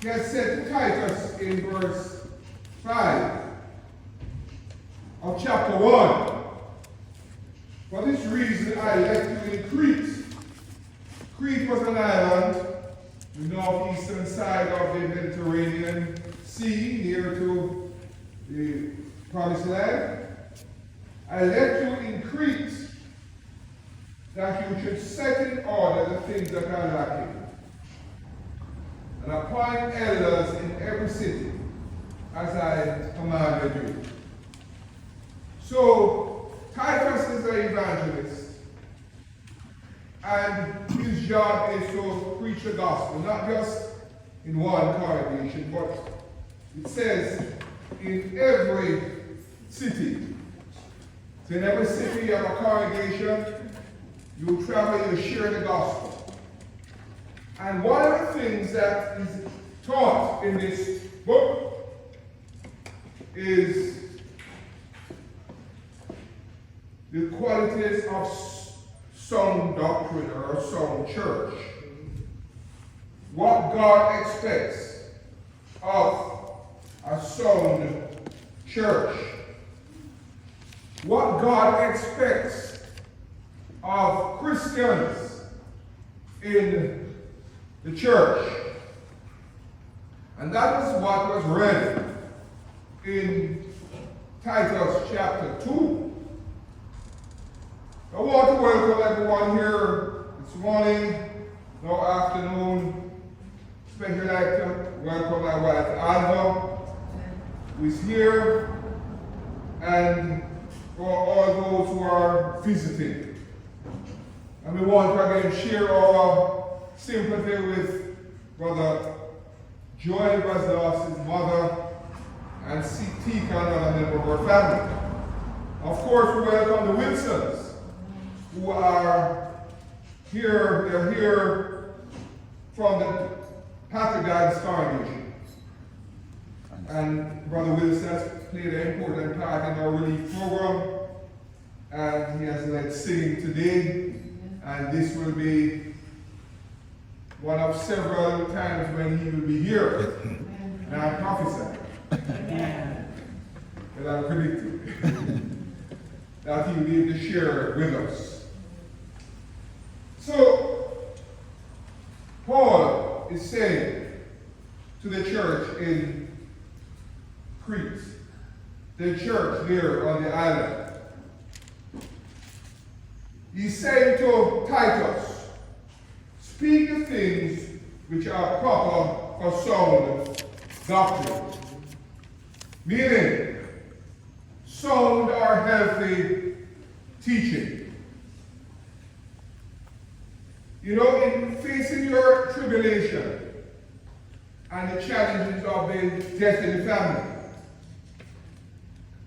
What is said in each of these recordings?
he has said to Titus in verse 5 of chapter 1, for this reason I left you in Crete. Crete was an island, the northeastern side of the Mediterranean Sea, near to the Promised Land. I left you in Crete that you should set in order the things that are lacking, and appoint elders in every city, as I commanded you. So, Titus is an evangelist, and his job is to preach the gospel, not just in one congregation, but it says in every city. So in every city you have a congregation, you travel, you share the gospel. And one of the things that is taught in this book is the qualities of sound doctrine or sound church. What God expects of a sound church. What God expects of Christians in the church. And that is what was read in Titus chapter 2. I want to welcome everyone here this morning, no afternoon. Especially like to welcome my wife Alva, who is here, and for all those who are visiting. And we want to again share our sympathy with Brother Joy, who has lost his mother, and Tika, another member of our family. Of course, we welcome the Wilsons, who are here. They're here from the Patagans congregation. And Brother Wilson has played an important part in our relief program, and he has led singing today, and this will be one of several times when he will be here. And I'm prophesying. And I'm predicting that he will be able to share with us. So, Paul is saying to the church in Crete, the church there on the island, he's saying to Titus, speak the things which are proper for sound doctrine. Meaning, sound or healthy teaching. You know, in facing your tribulation and the challenges of the death in the family,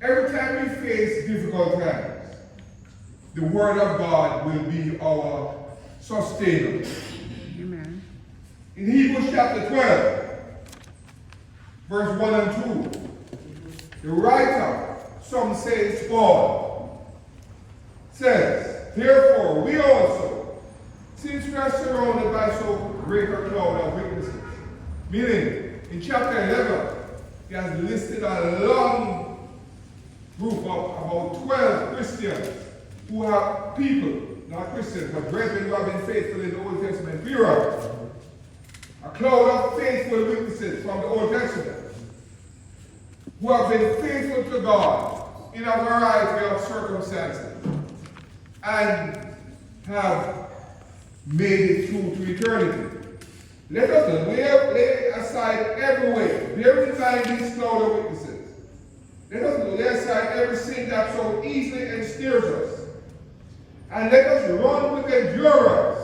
every time we face difficult times, the Word of God will be our sustainer. Amen. In Hebrews chapter 12, verse 1 and 2, the writer, some say it's Paul, says, therefore we also, since we are surrounded by so great a cloud of witnesses, meaning in chapter 11, he has listed a long group of about 12 Christians who are people, not Christians, but brethren who have been faithful in the Old Testament period. A cloud of faithful witnesses from the Old Testament who have been faithful to God in a variety of circumstances and have made it through to eternity. Let us lay aside every weight, bearing in mind these cloud of witnesses. Let us lay aside every sin that so easily ensnares us, and let us run with endurance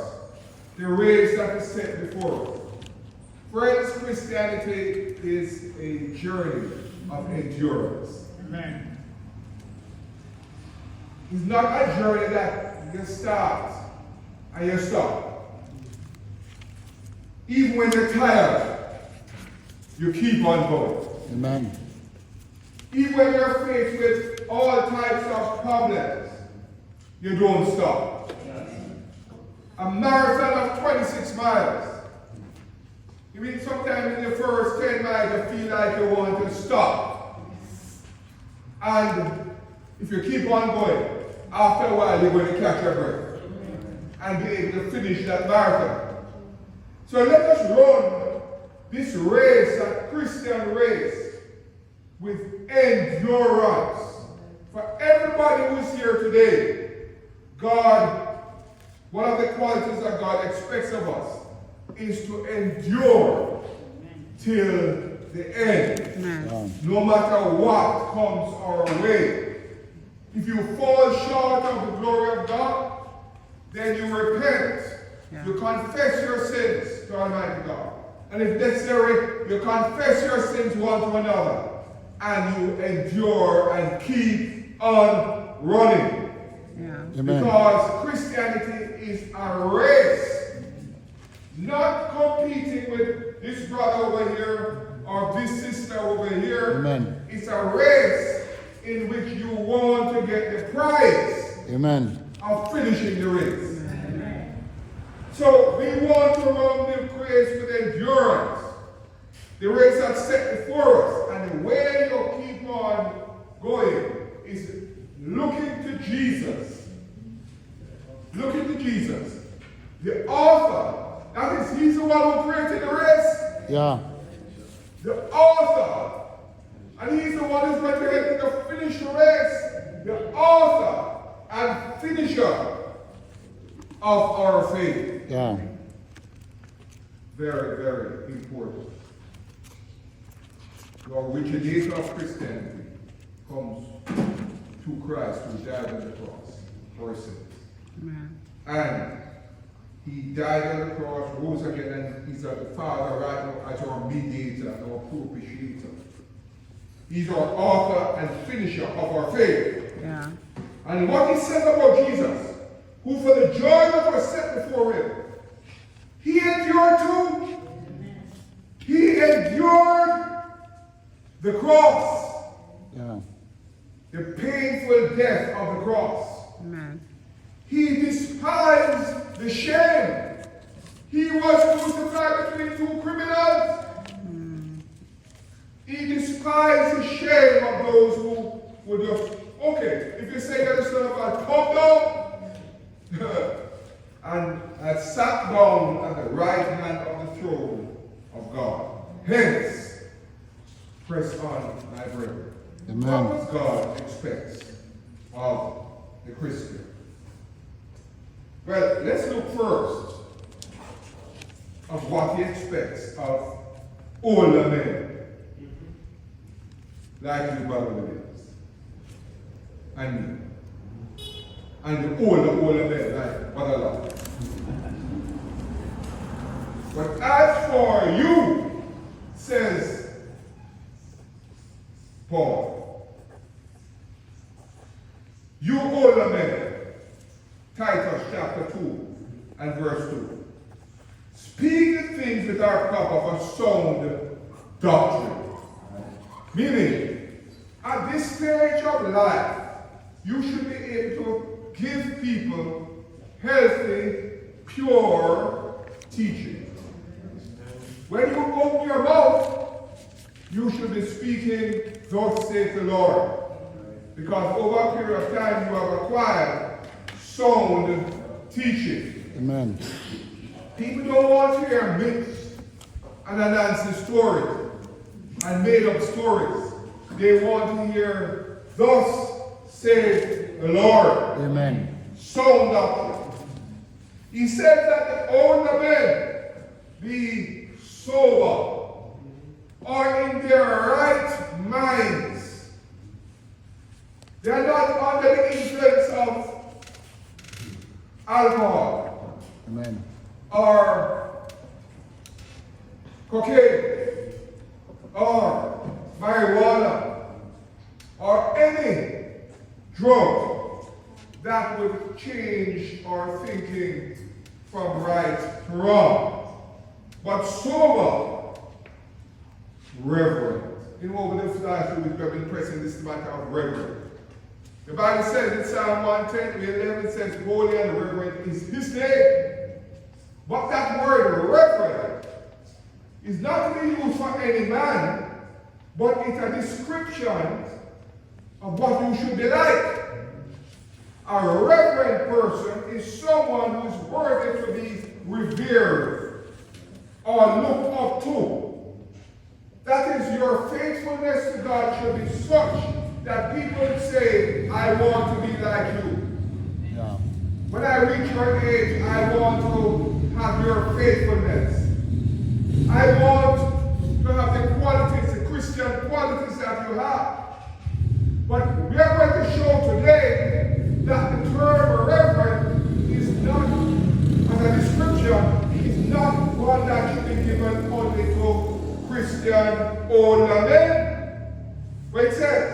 the race that is set before us. Friends, Christianity is a journey of endurance. Amen. It's not a journey that you start and you stop. Even when you're tired, you keep on going. Amen. Even when you're faced with all types of problems, you don't stop. A marathon of 26 miles You mean sometimes in the first 10 miles you feel like you want to stop. And if you keep on going, after a while you're going to catch your breath and be able to finish that marathon. So let us run this race, a Christian race, with endurance. For everybody who is here today, God, one of the qualities that God expects of us is to endure till the end. No matter what comes our way. If you fall short of the glory of God, then you repent. You confess your sins to Almighty God. And if necessary, you confess your sins one to another. And you endure and keep on running. Because Christianity is a race. Not competing with this brother over here or this sister over here. Amen. It's a race in which you want to get the prize of finishing the race. So we want to run the race with endurance. The race that's set before us. And the way you keep on going is looking to Jesus. Looking to Jesus. The author. That is, he's the one who created the race. Yeah. The author. And he's the one who's going to help you to finish the race. The author and finisher of our faith. Yeah. Very, very important. The originator of Christianity comes to Christ who died on the cross for his sins. And he died on the cross, rose again, and he's at the Father right now as our mediator and our propitiator. He's our author and finisher of our faith. Yeah. And what he said about Jesus, who for the joy that was set before him, he endured too. He endured the cross. Yeah. The painful death of the cross. Amen. He despised the shame. He was crucified between two criminals. He despised the shame of those who would just, okay, if you say that the Son of God, come down, and had sat down at the right hand of the throne of God. Hence, press on, my brethren. Amen. What does God expect of the Christian? Well, let's look first of what he expects of older men. Like you, Brother Williams. And me. And the older men, like Brother Love. But as for you, says Paul, you older men, Titus chapter 2 and verse 2, speak the things that are proper of a sound doctrine. Meaning, at this stage of life, you should be able to give people healthy, pure teaching. When you open your mouth, you should be speaking, thus saith the Lord. Because over a period of time, you have acquired sound teaching. Amen. People don't want to hear myths and unanswered stories and made up stories. They want to hear, thus saith the Lord. Amen. Sound doctrine. He said that the older men be sober or in their right minds. They are not under the influence of alcohol. Amen. Or cocaine, or marijuana, or any drug that would change our thinking from right to wrong. But sober, reverent. You know, over the last 2 weeks we have been pressing this matter of reverent. The Bible says in Psalm 110, 11 says, holy and reverent is his name. But that word reverent is not to be used for any man, but it's a description of what you should be like. A reverend person is someone who is worthy to be revered or looked up to. That is, your faithfulness to God should be such that people say, I want to be like you. Yeah. When I reach your age, I want to have your faithfulness. I want to have the qualities, the Christian qualities that you have. But we are going to show today that the term reverend is not, as a description, is not one that should be given only to Christian older men. But it says,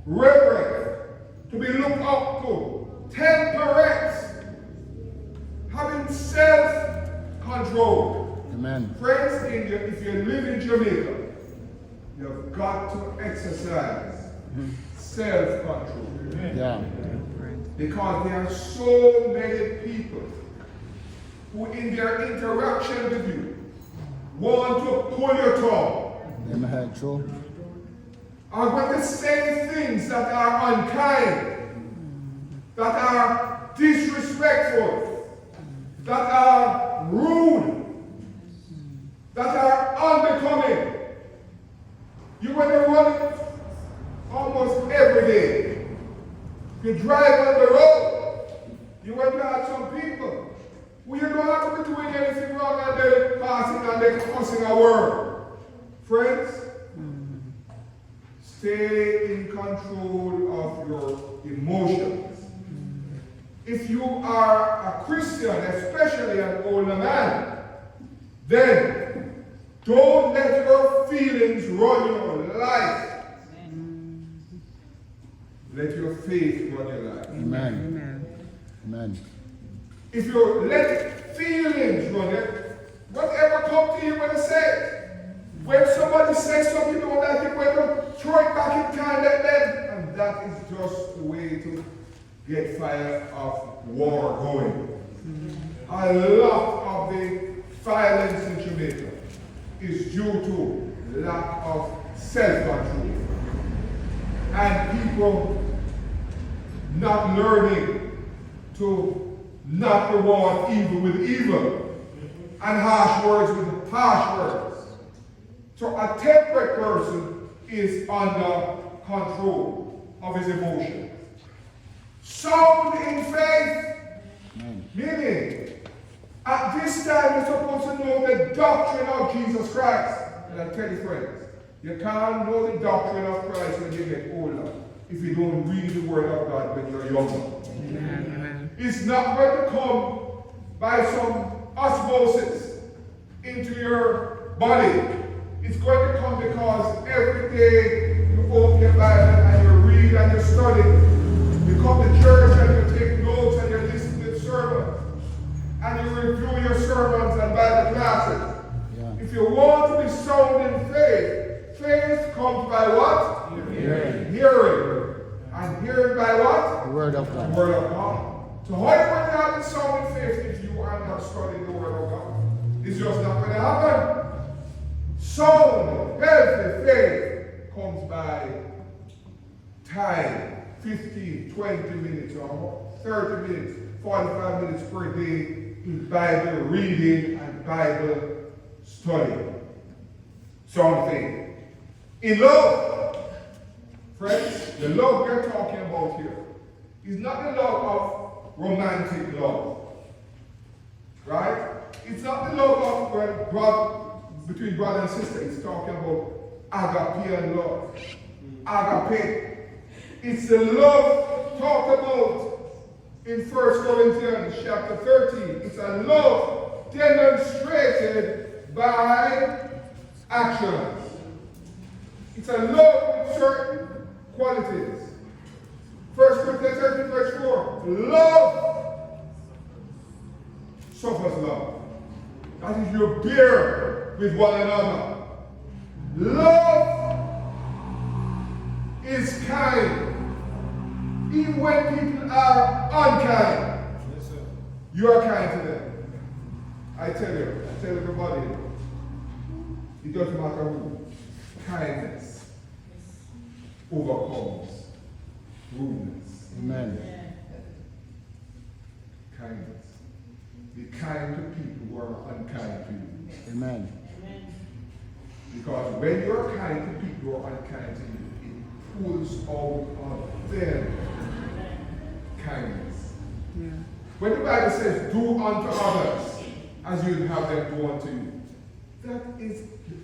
reverend, to be looked up to, temperate, having self-control. Amen. Friends, if you live in Jamaica, you've got to exercise self-control. Yeah. Because there are so many people who in their interaction with you want to pull your tongue. Amen. True. Are going to say things that are unkind, that are disrespectful, that are rude, that are unbecoming. You're going to run it almost every day. You drive on the road, you're going to have some people who you don't have to be doing anything wrong and they're passing and they're cussing a word. Friends, stay in control of your emotions. If you are a Christian, especially an older man, then don't let your feelings run your life. Let your faith run your life. Amen. Amen. Amen. If you let feelings run it, whatever comes to you, when to say. When somebody says something you don't like, you're going to throw it back in time, let them. And that is just the way to get fire of war going. A lot of the violence in Jamaica is due to lack of self-control. And people not learning to not reward evil with evil and harsh words with harsh words. So a temperate person is under control of his emotions. Sound in faith, meaning at this time you're supposed to know the doctrine of Jesus Christ. And I tell you friends, you can't know the doctrine of Christ when you get older if you don't read the Word of God when you're younger. Amen. It's not going to come by some osmosis into your body. It's going to come because every day you open your Bible and you read and you study. You come to church and you take notes and you listen to sermons. And you review your sermons and Bible classes. Yeah. If you want to be sound in faith, faith comes by what? Hearing. Hearing. And hearing by what? The Word of God. The Word of God. So how are you going to have the sound in faith if you are not studying the Word of God? It's just not going to happen. Sound, healthy faith comes by time, 15, 20 minutes or 30 minutes, 45 minutes per day in Bible reading and Bible study. Something. In love, friends, the love we're talking about here is not the love of romantic love. Right? It's not the love of between brother and sister. It's talking about agape love. Agape. It's the love talked about in 1 Corinthians chapter 13. It's a love demonstrated by actions. It's a love with certain qualities. 1 Corinthians 13 verse 4. Love suffers love. That is, you bear with one another. Love is kind. Even when people are unkind, you are kind to them. I tell everybody, doesn't matter who. Kindness overcomes rudeness. Amen. Kindness. Be kind to people who are unkind to you. Amen. Because when you're kind to people who are unkind to you, it pulls out of them kindness. Yeah. When the Bible says, do unto others as you'd have them do unto you, that is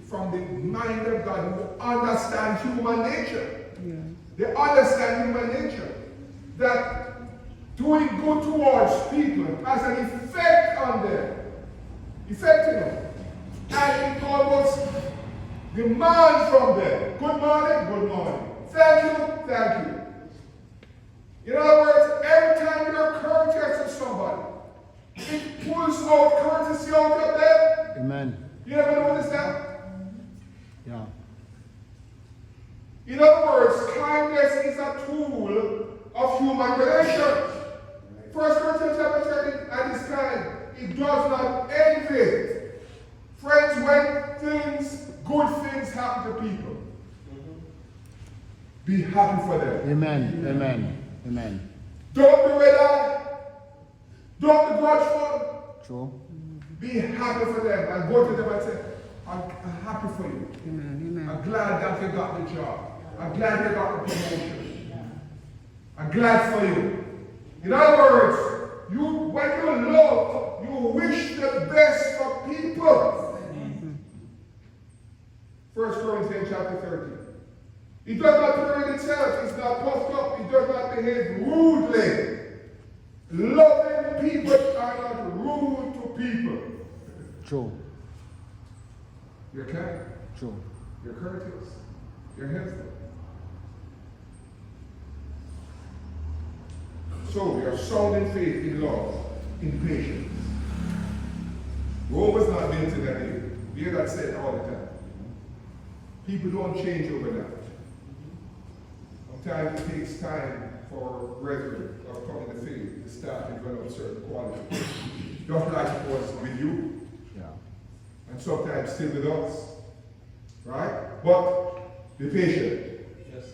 from the mind of God who understands human nature. Yeah. They understand human nature. That doing good towards people has an effect on them. Effecting them. And it almost demands from them. Good morning, good morning. Thank you, thank you. In other words, every time you're courteous to somebody, it pulls out courtesy out of them. Amen. You ever notice that? Yeah. In other words, kindness is a tool of human relations. 1 Corinthians chapter 13 at this time, it does not envy. Friends, when good things happen to people, be happy for them. Amen. Amen. Amen. Don't be red-eyed. Don't be grudgeful. True. Be happy for them and go to them and say, I'm happy for you. Amen. Amen. I'm glad that you got the job. I'm glad you got the promotion. I'm glad for you. In other words, when you love, you wish the best for people. 1 Corinthians chapter 13. It does not parade itself. It's not puffed up. It does not behave rudely. Loving people are not rude to people. True. You're kind. True. You're courteous. You're helpful. So we are sound in faith, in love, in patience. Rome was not built in a day. We hear that said all the time. People don't change overnight. Sometimes it takes time for brethren of coming to faith to start to develop certain qualities. Just like it was with you, Yeah. and sometimes still with us. Right? But be patient. Yes.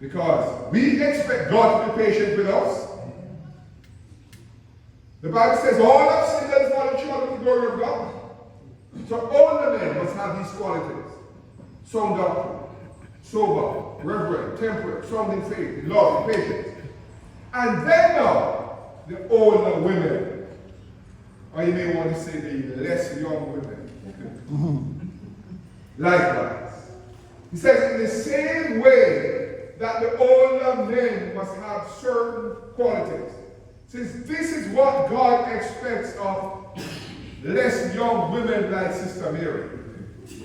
Because we expect God to be patient with us. The Bible says all have sinned and fallen short of the glory of God. So all the men must have these qualities. Sound doctrine, sober, reverent, temperate, sound in faith, in love, in patience. And then now, the older women, or you may want to say the less young women. Likewise. He says in the same way that the older men must have certain qualities. Since this is what God expects of less young women like Sister Mary.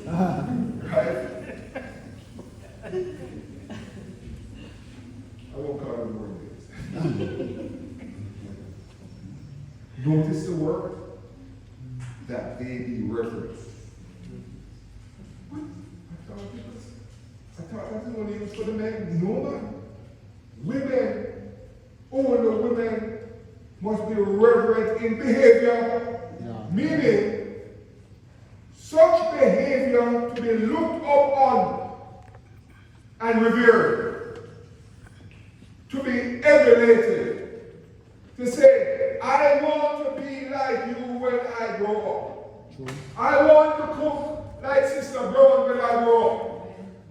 Right? I won't call her the word names. Notice the word that they be reverent. What? I thought that was only used for the men. No, man. Women, older women, must be reverent in behavior. Yeah. Meaning, such behavior to be looked up on and revered, to be emulated, to say, I want to be like you when I grow up. True. I want to cook like Sister Brown when I grow up.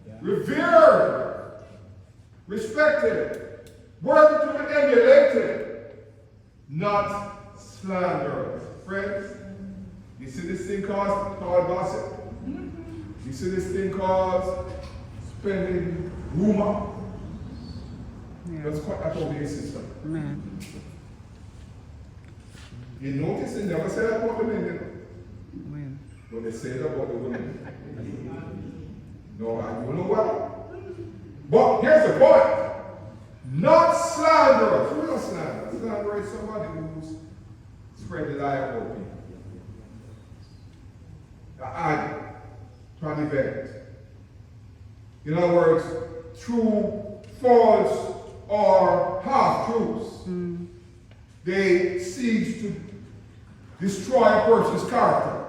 Yeah. Revered, respected, worthy to be emulated, not slanderous. Friends, you see this thing called gossip? You see this thing called spending rumor? Yeah. That's quite a obvious system. Amen. You notice they never said about the men, you know, Amen. but they said about the women. No, I don't know why. But here's the point. Not slanderous. Who's a slanderer? Slanderer is somebody who's spread the lie about people. I try to event. In other words, true, false, or half-truths. They seek to destroy a person's character.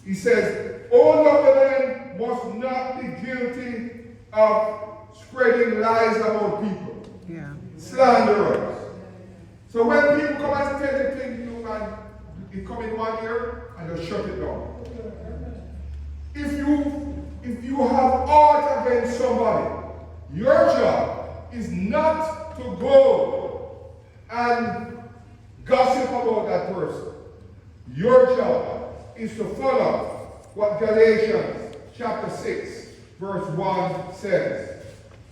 He says, older men must not be guilty of spreading lies about people. Yeah. Slanderers. So when people come and tell the thing, you man, it come in one ear and just shut it down. If you have aught against somebody, your job is not to go and gossip about that person. Your job is to follow what Galatians chapter 6 verse 1 says.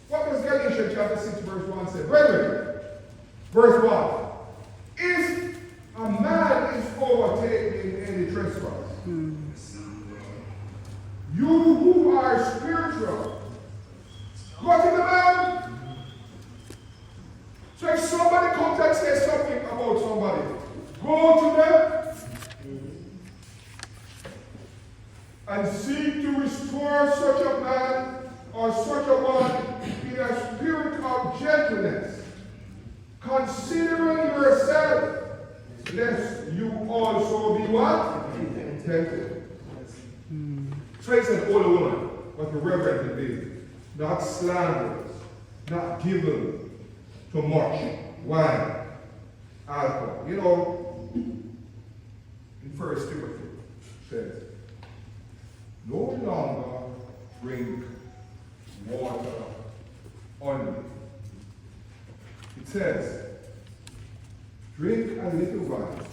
What does Galatians chapter 6 verse 1 say? Brethren, verse 1. If a man is overtaken in any trespass, you who are spiritual, go to the man. So if somebody comes and says something about somebody, go to them and seek to restore such a man or such a one in a spirit of gentleness, considering yourself, lest you also be what? Tempted. So he said, older woman, but the reverend in David, not slanderers, not given to much wine, alcohol. You know, in 1 Timothy, it says, no longer drink water only. It says, drink a little wine.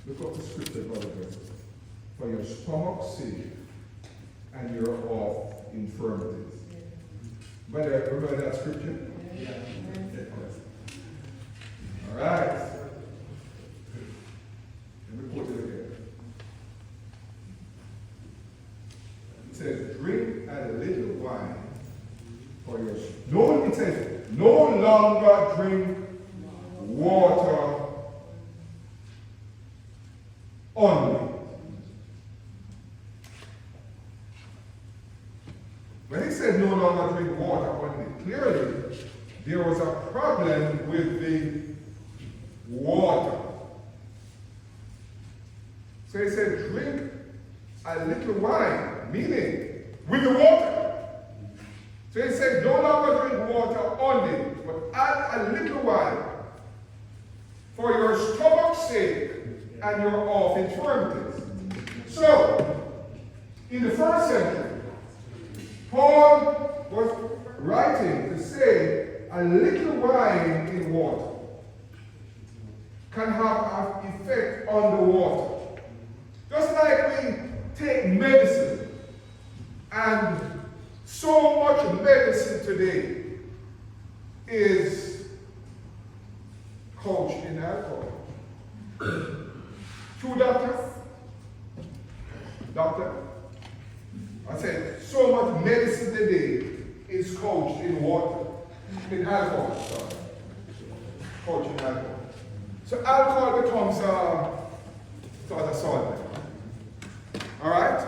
Look up the scripture, brothers, for your stomach's sake and your of infirmities. Remember that scripture? Yeah. All right. Let me quote it again. It says, drink a little wine for your no. It says, no longer drink water only. When he said no longer drink water only, clearly there was a problem with the water. So he said, drink a little wine, meaning with the water. So he said, no longer drink water only, but add a little wine for your stomach's sake and your of infirmities. So, in the first century, Paul was writing to say a little wine in water can have an effect on the water. Just like we take medicine, and so much medicine today is couched in alcohol. True, doctor? Doctor? I said, so much medicine today is couched in water, in alcohol, sorry. Couched in alcohol. So alcohol becomes sort of solvent. Alright?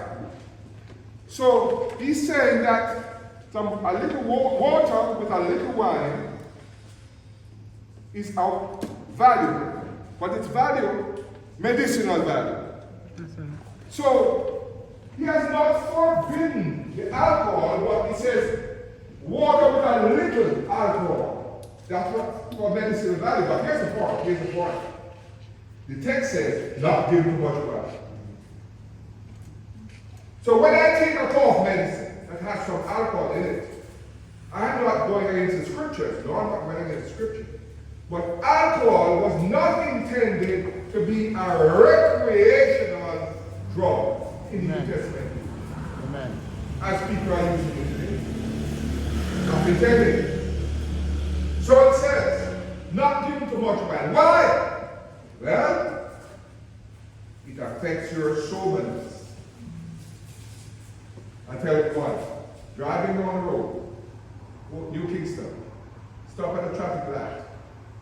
So he's saying that a little water with a little wine is of value, but it's value, medicinal value. So he has not forbidden the alcohol, but he says water with a little alcohol. That's what for medicinal value. But here's the point. The text says not give too much wine. So when I take a cough medicine that has some alcohol in it, I'm not going against the scriptures. No, I'm not going against the scriptures. But alcohol was not intended to be a recreational drug in the New Testament. Amen. As people are using it today. Not intended. So it says, not giving too much wine. Why? Well, it affects your soberness. I tell you what, driving down the road, New Kingston, stop at a traffic light,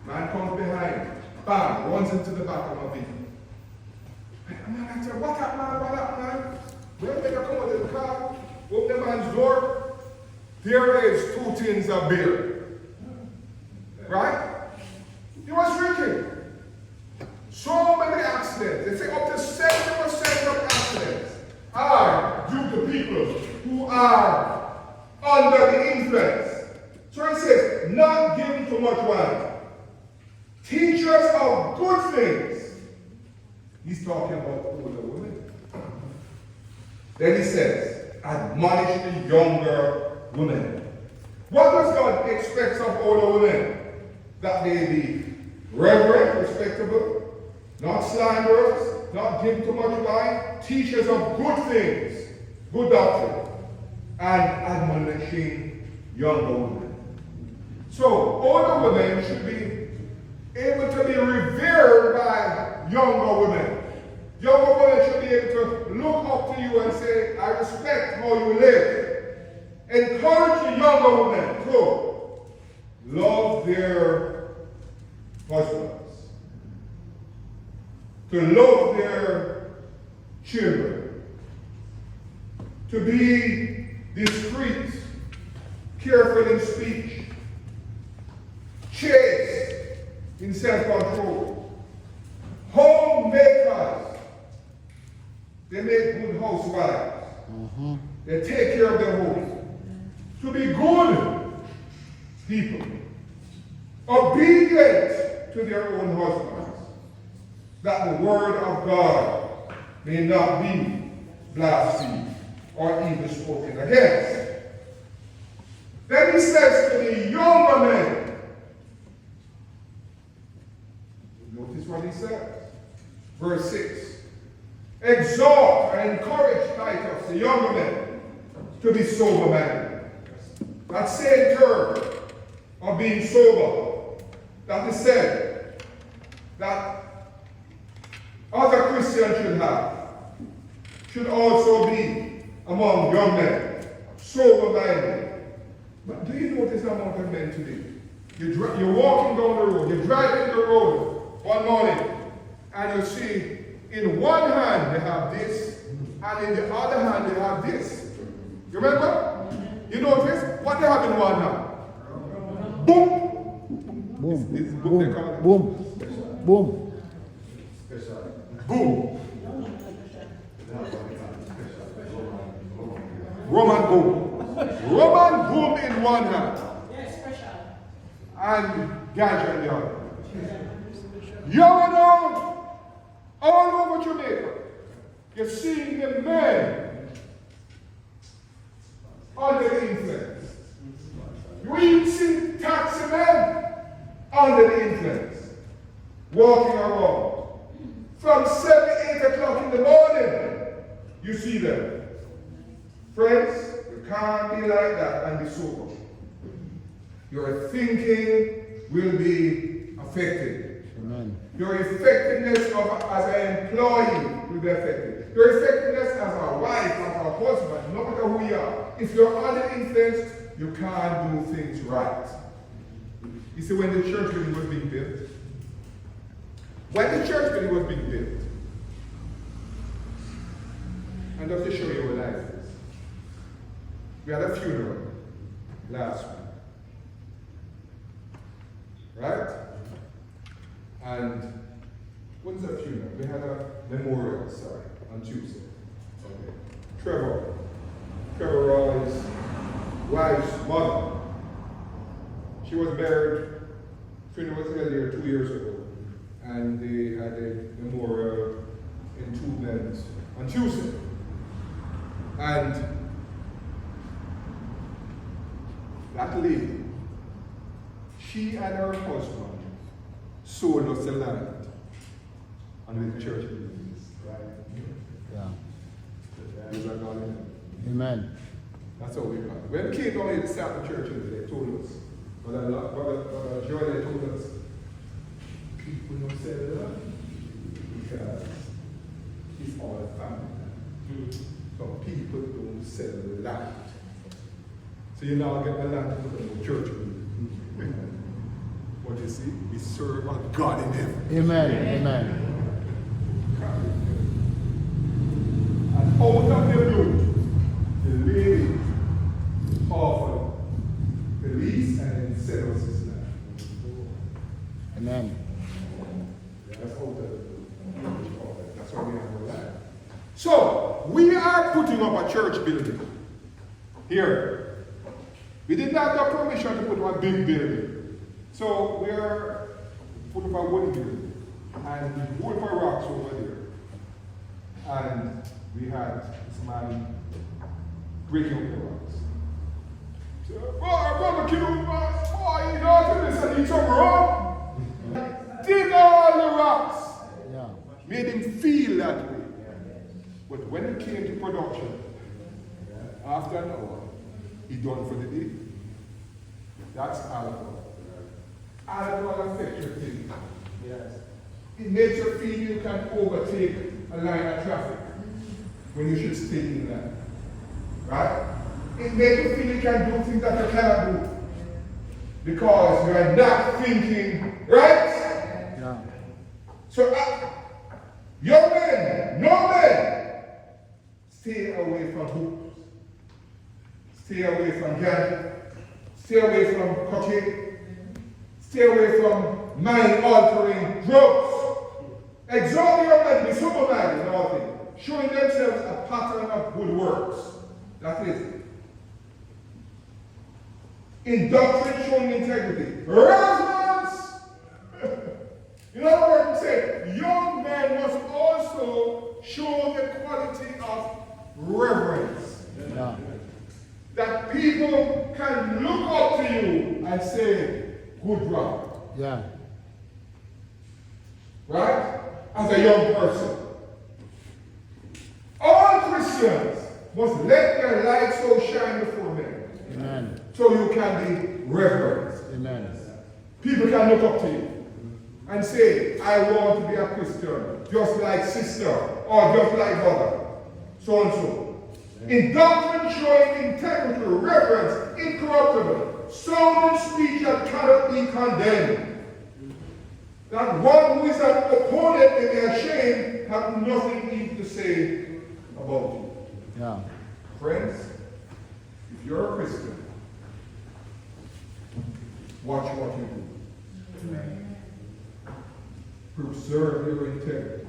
man comes behind, bam, runs into the back of my vehicle. Man, I tell, what happened, man? When they come out of the car, open the man's door, there is 2 tins of beer. Right? He was drinking. So many accidents. They say up to 70% of accidents are under the influence. So he says, not given to much wine. Teachers of good things. He's talking about older women. Then he says, admonish the younger women. What does God expect of older women? That they be reverent, respectable, not slanderers, not given to much wine, teachers of good things, good doctrine, and admonishing younger women. So, older women should be able to be revered by younger women. Younger women should be able to look up to you and say, I respect how you live. Encourage the younger women to love their husbands, to love their children, to be discreet, careful in speech, chaste in self-control, homemakers. They make good housewives. They take care of their homes. To be good people, obedient to their own husbands, that the word of God may not be blasphemed or even spoken against. Then he says to the younger men, notice what he says. Verse 6. Exhort and encourage Titus, the younger men, to be sober-minded. That same term of being sober that is said that other Christians should also be among young men, sober-minded. But do you notice the amount of men today? You're walking down the road, you're driving the road one morning, and you see in one hand they have this, and in the other hand they have this. You remember? You notice what they have in one hand? Boom! Boom. This book Boom. they call it. Boom. Boom. Boom! Roman boom. Roman boom in one hand. And ganja in the other. Young and old, all over Jamaica, you're seeing the men under the influence. You even see taxi men under the influence, walking around. From 7, 8 o'clock in the morning, you see them. Friends, you can't be like that and be sober. Your thinking will be affected. Amen. Your effectiveness as an employee will be affected. Your effectiveness as a wife, as a husband, no matter who you are. If you're under influence, you can't do things right. You see, when the church building was being built, and just to show you what life is, we had a funeral last week. Right? And when's the funeral? We had a memorial, on Tuesday. Okay. Trevor Roy's wife's mother. She was buried, funeral was held here 2 years ago. And they had a memorial entombment on Tuesday. And that lady, she and her husband sold us the land under the church buildings. Right? Yeah. Those are God in heaven. Amen. That's how we got it. When we came down here to start the church, they told us, Brother Joy, they told us, people don't sell the land because it's all family. So people don't sell the land. So you now get the land to put in the church building. What you see? We serve a God in heaven. Amen. Amen. And out of the blue, the lady offered the lease and then sell us his land. Amen. That's out of the blue. That's why we have no land. So, we are putting up a church building. here. We did not have permission to put up a big building. So we are put up a wooden building. And we put up rocks over there. And we had this man breaking up the rocks. So, brother Kiddo, boy, you know to this and he took rock. Dig all the rocks. Yeah. Made him feel that way. But when it came to production, after an hour, he done for the day. That's alcohol. Alcohol affects your thinking. Yes. It makes you feel you can overtake a line of traffic when you should stay in line. Right? It makes you feel you can do things that you cannot do. Because you are not thinking right. Yeah. So, young men, no men, stay away from hoops. Stay away from gambling. Stay away from cocaine. Stay away from mind-altering drugs. Exalt young men to be sober-minded in all things, showing themselves a pattern of good works. That is it. In doctrine, showing integrity. Husbands! In other words, say, young men must also show the quality of reverence. Yeah. That people can look up to you and say, good brother. Yeah. Right? As a young person. All Christians must let their light so shine before men. Amen. So you can be reverent. Amen. People can look up to you and say, I want to be a Christian, just like sister, or just like brother, so and so. In doctrine showing integrity, reverence, incorruptible, sound speech that cannot be condemned. That one who is an opponent may be ashamed, have nothing even to say about you. Yeah. Friends, if you're a Christian, watch what you do. Preserve your integrity.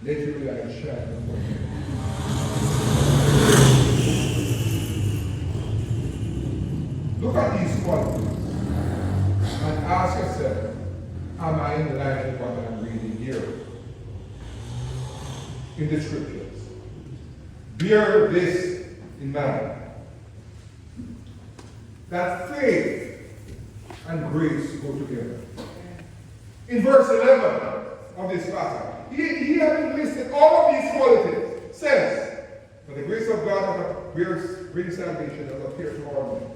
Let your light shine before you. Look at these qualities and ask yourself, am I in line with what I'm reading here in the scriptures? Bear this in mind, that faith and grace go together. In verse 11 of this passage, he having listed all of these qualities, says, for the grace of God that brings salvation has appeared to all men,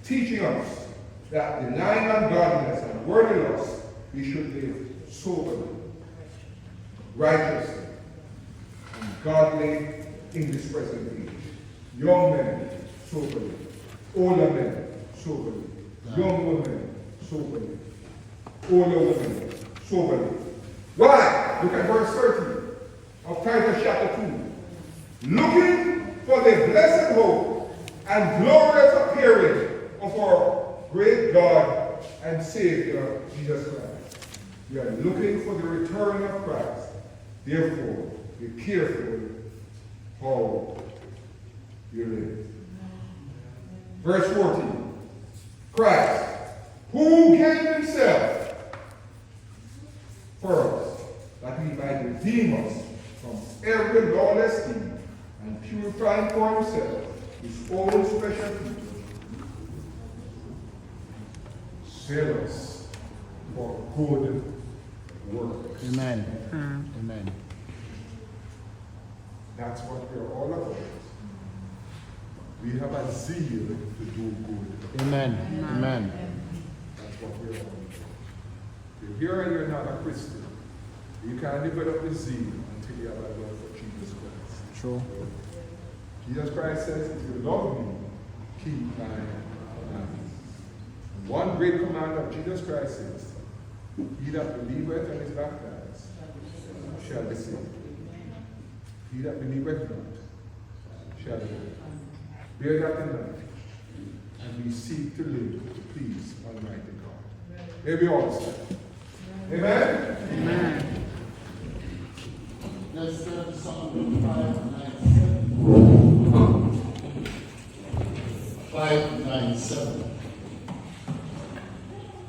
teaching us that denying ungodliness and worldly lust, we should live soberly, righteously, and godly in this present age. Young men, soberly. Older men, soberly. Young women, soberly. Older women, soberly. Why? Look at verse 13 of Titus chapter 2. Looking for the blessed hope and glorious appearing of our great God and Savior, Jesus Christ. We are looking for the return of Christ. Therefore, be careful how you live. Verse 14. Christ, who gave himself for us, that he might redeem us from every lawless deed and purify for himself his own special people, zealous for good works. Amen. Amen. That's what we're all about. We have a zeal to do good. Amen. Amen. That's what we're all about. If you're here and you're not a Christian, you can't develop the zeal until you have a love for Jesus Christ. True. Jesus Christ says, if you love me, keep my commandments. And one great command of Jesus Christ is, he that believeth and is baptized shall be saved. He that believeth not shall be. Bear that in mind, and we seek to live to please Almighty God. May we all stand. Amen? Amen. Let's sing Psalm 5 and 9. 597.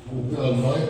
Who will anoint